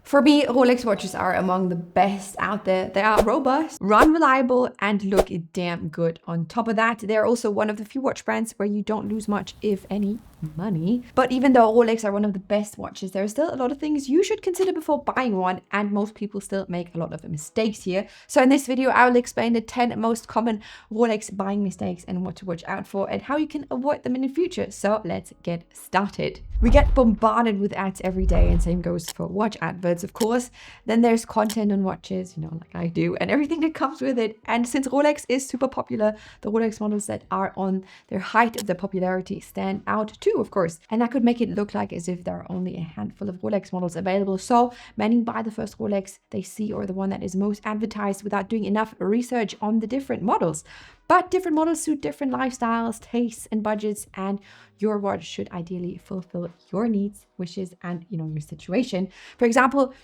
For me, Rolex watches are among the best out there. They are robust, run reliable, and look damn good. On top of that, they're also one of the few watch brands where you don't lose much, if any, money. But even though Rolex are one of the best watches, there are still a lot of things you should consider before buying one, and most people still make a lot of mistakes here. So in this video, I will explain the 10 most common Rolex buying mistakes and what to watch out for and how you can avoid them in the future. So let's get started. We get bombarded with ads every day, and same goes for watch adverts, of course. Then there's content on watches, like I do, and everything that comes with it. And since Rolex is super popular, the Rolex models that are on their height of their popularity stand out too, of course. And that could make it look like as if there are only a handful of Rolex models available. So many buy the first Rolex they see or the one that is most advertised without doing enough research on the different models. But different models suit different lifestyles, tastes, and budgets, and your watch should ideally fulfill your needs, wishes, and your situation. For example,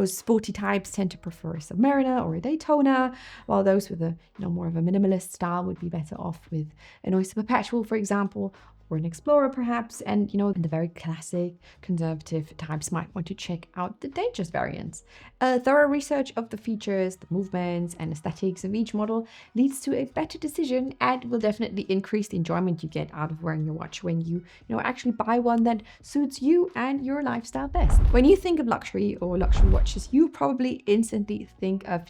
sporty types tend to prefer a Submariner or a Daytona, while those with a more of a minimalist style would be better off with an Oyster Perpetual, for example, or an Explorer perhaps. And the very classic conservative types might want to check out the Dangerous variants. A thorough research of the features, the movements, and aesthetics of each model leads to a better decision and will definitely increase the enjoyment you get out of wearing your watch when you actually buy one that suits you and your lifestyle best. When you think of luxury or luxury watches, you probably instantly think of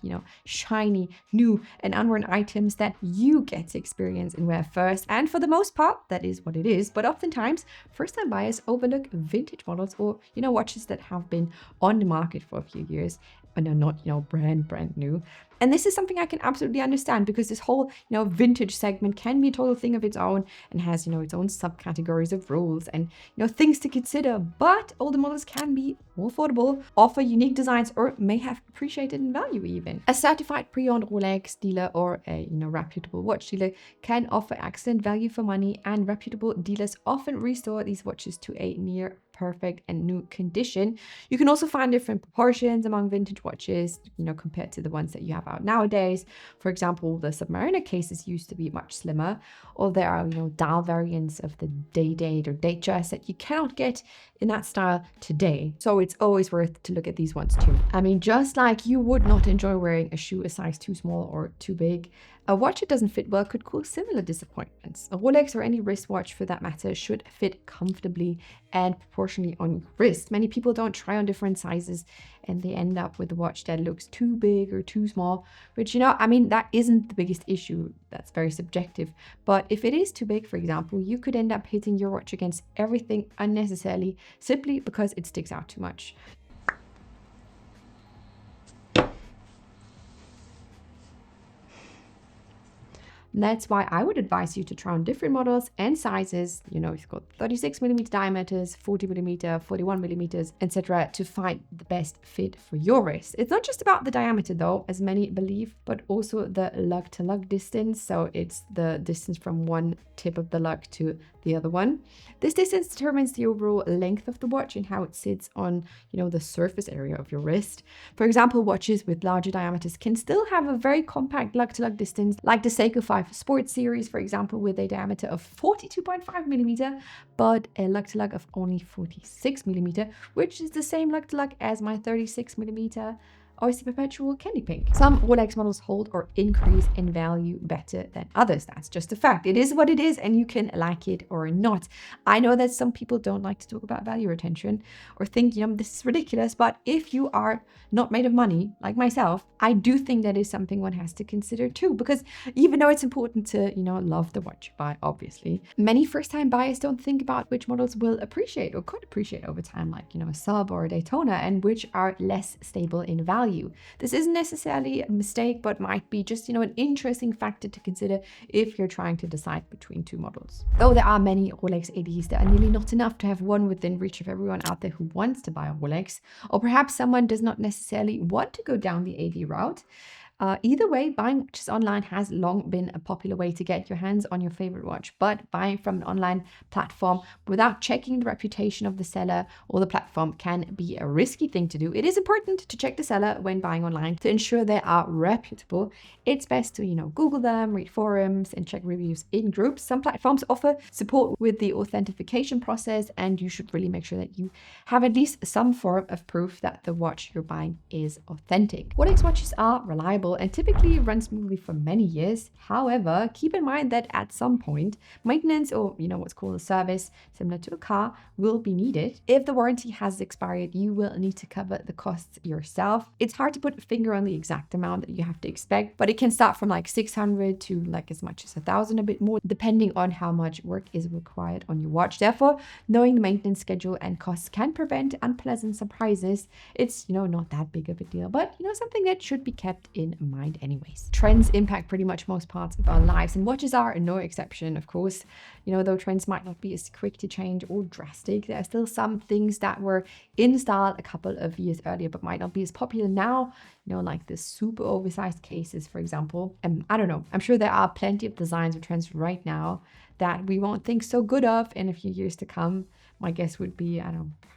shiny, new, and unworn items that you get to experience and wear first. And for the most part, that is what it is. But oftentimes, first-time buyers overlook vintage models or watches that have been on the market for a few years and are not brand new. And this is something I can absolutely understand, because this whole vintage segment can be a total thing of its own and has its own subcategories of rules and things to consider. But older models can be more affordable, offer unique designs, or may have appreciated in value even. A certified pre-owned Rolex dealer or a reputable watch dealer can offer excellent value for money, and reputable dealers often restore these watches to a near perfect and new condition. You can also find different proportions among vintage watches, compared to the ones that you have out nowadays. For example, the Submariner cases used to be much slimmer, or there are dial variants of the day date or Datejust that you cannot get in that style today. So it's always worth to look at these ones too. I mean, just like you would not enjoy wearing a shoe a size too small or too big, a watch that doesn't fit well could cause similar disappointments. A Rolex or any wristwatch for that matter should fit comfortably and proportionally on your wrist. Many people don't try on different sizes and they end up with a watch that looks too big or too small, which, that isn't the biggest issue. That's very subjective. But if it is too big, for example, you could end up hitting your watch against everything unnecessarily simply because it sticks out too much. And that's why I would advise you to try on different models and sizes. You've got 36mm diameters, 40mm, 41mm, etc. to find the best fit for your wrist. It's not just about the diameter though, as many believe, but also the lug to lug distance. So it's the distance from one tip of the lug to the other one. This distance determines the overall length of the watch and how it sits on, the surface area of your wrist. For example, watches with larger diameters can still have a very compact lug to lug distance, like the Seiko 5 Sports series, for example, with a diameter of 42.5mm, but a lug to lug of only 46mm, which is the same lug to lug as my 36mm Oyster Perpetual Candy Pink. Some Rolex models hold or increase in value better than others. That's just a fact. It is what it is, and you can like it or not. I know that some people don't like to talk about value retention or think, this is ridiculous, but if you are not made of money, like myself, I do think that is something one has to consider too, because even though it's important to, love the watch you buy, obviously, many first-time buyers don't think about which models will appreciate or could appreciate over time, like, a Sub or a Daytona, and which are less stable in value. This isn't necessarily a mistake, but might be just, an interesting factor to consider if you're trying to decide between two models. Though there are many Rolex ADs, there are nearly not enough to have one within reach of everyone out there who wants to buy a Rolex, or perhaps someone does not necessarily want to go down the AD route. Either way, buying watches online has long been a popular way to get your hands on your favorite watch, but buying from an online platform without checking the reputation of the seller or the platform can be a risky thing to do. It is important to check the seller when buying online to ensure they are reputable. It's best to, Google them, read forums, and check reviews in groups. Some platforms offer support with the authentication process, and you should really make sure that you have at least some form of proof that the watch you're buying is authentic. Rolex watches are reliable and typically run smoothly for many years. However, keep in mind that at some point, maintenance or what's called a service, similar to a car, will be needed. If the warranty has expired, you will need to cover the costs yourself. It's hard to put a finger on the exact amount that you have to expect, but it can start from like 600 to like as much as 1,000, a bit more, depending on how much work is required on your watch. Therefore, knowing the maintenance schedule and costs can prevent unpleasant surprises. It's not that big of a deal, but something that should be kept in mind anyways. Trends impact pretty much most parts of our lives, and watches are no exception, of course. Though trends might not be as quick to change or drastic, there are still some things that were in style a couple of years earlier but might not be as popular now, like the super oversized cases, for example. I don't know, I'm sure there are plenty of designs or trends right now that we won't think so good of in a few years to come. My guess would be,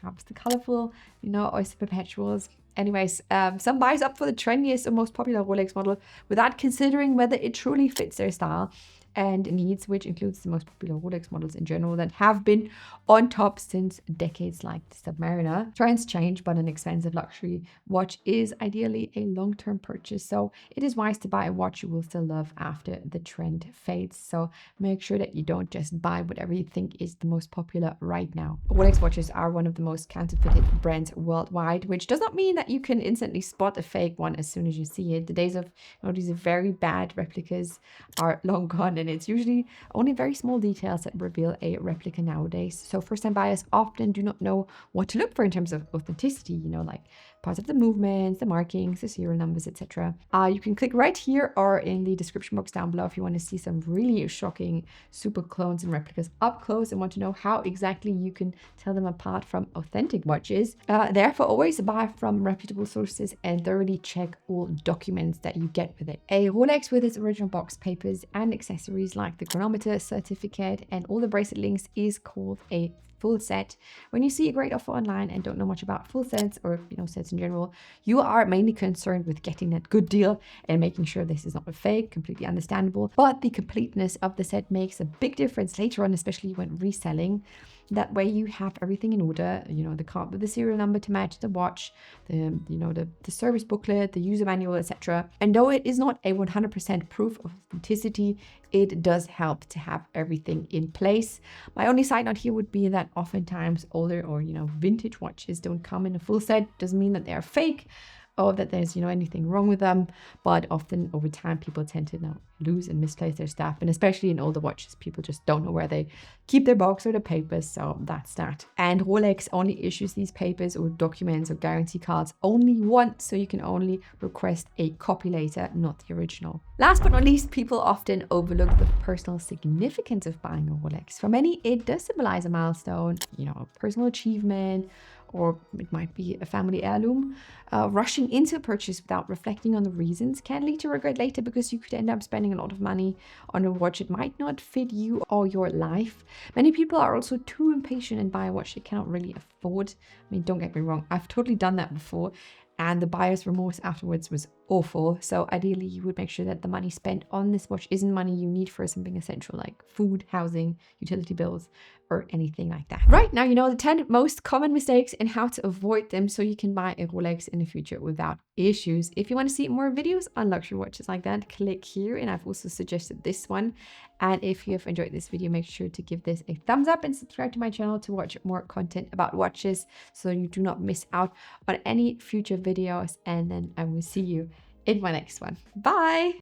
perhaps the colorful, oyster perpetuals. Anyways, some buys up for the trendiest or most popular Rolex model without considering whether it truly fits their style and needs, which includes the most popular Rolex models in general that have been on top since decades, like the Submariner. Trends change, but an expensive luxury watch is ideally a long-term purchase, so it is wise to buy a watch you will still love after the trend fades. So make sure that you don't just buy whatever you think is the most popular right now. Rolex watches are one of the most counterfeited brands worldwide, which does not mean that you can instantly spot a fake one as soon as you see it. The days of these very bad replicas are long gone, and it's usually only very small details that reveal a replica nowadays. So first-time buyers often do not know what to look for in terms of authenticity, like parts of the movements, the markings, the serial numbers, etc. You can click right here or in the description box down below if you want to see some really shocking super clones and replicas up close and want to know how exactly you can tell them apart from authentic watches. Therefore, always buy from reputable sources and thoroughly check all documents that you get with it. A Rolex with its original box papers and accessories like the chronometer, certificate, and all the bracelet links is called a full set. When you see a great offer online and don't know much about full sets or sets in general, you are mainly concerned with getting that good deal and making sure this is not a fake. Completely understandable, but the completeness of the set makes a big difference later on, especially when reselling. That way you have everything in order, the card with the serial number to match the watch, the service booklet, the user manual, etc. And though it is not a 100% proof of authenticity, it does help to have everything in place. My only side note here would be that oftentimes older or vintage watches don't come in a full set. Doesn't mean that they are fake or that there's anything wrong with them, but often over time people tend to lose and misplace their stuff, and especially in older watches people just don't know where they keep their box or the papers. So that's that. And Rolex only issues these papers or documents or guarantee cards only once, so you can only request a copy later, not the original. Last but not least, people often overlook the personal significance of buying a Rolex. For many, it does symbolize a milestone, a personal achievement, or it might be a family heirloom. Rushing into a purchase without reflecting on the reasons can lead to regret later, because you could end up spending a lot of money on a watch that might not fit you or your life. Many people are also too impatient and buy a watch they cannot really afford. Don't get me wrong, I've totally done that before, and the buyer's remorse afterwards was awful. So ideally you would make sure that the money spent on this watch isn't money you need for something essential like food, housing, utility bills, or anything like that. Right, now you know the 10 most common mistakes and how to avoid them so you can buy a Rolex in the future without issues. If you want to see more videos on luxury watches like that, click here, and I've also suggested this one. And if you have enjoyed this video, make sure to give this a thumbs up and subscribe to my channel to watch more content about watches so you do not miss out on any future videos. And then I will see you in my next one. Bye!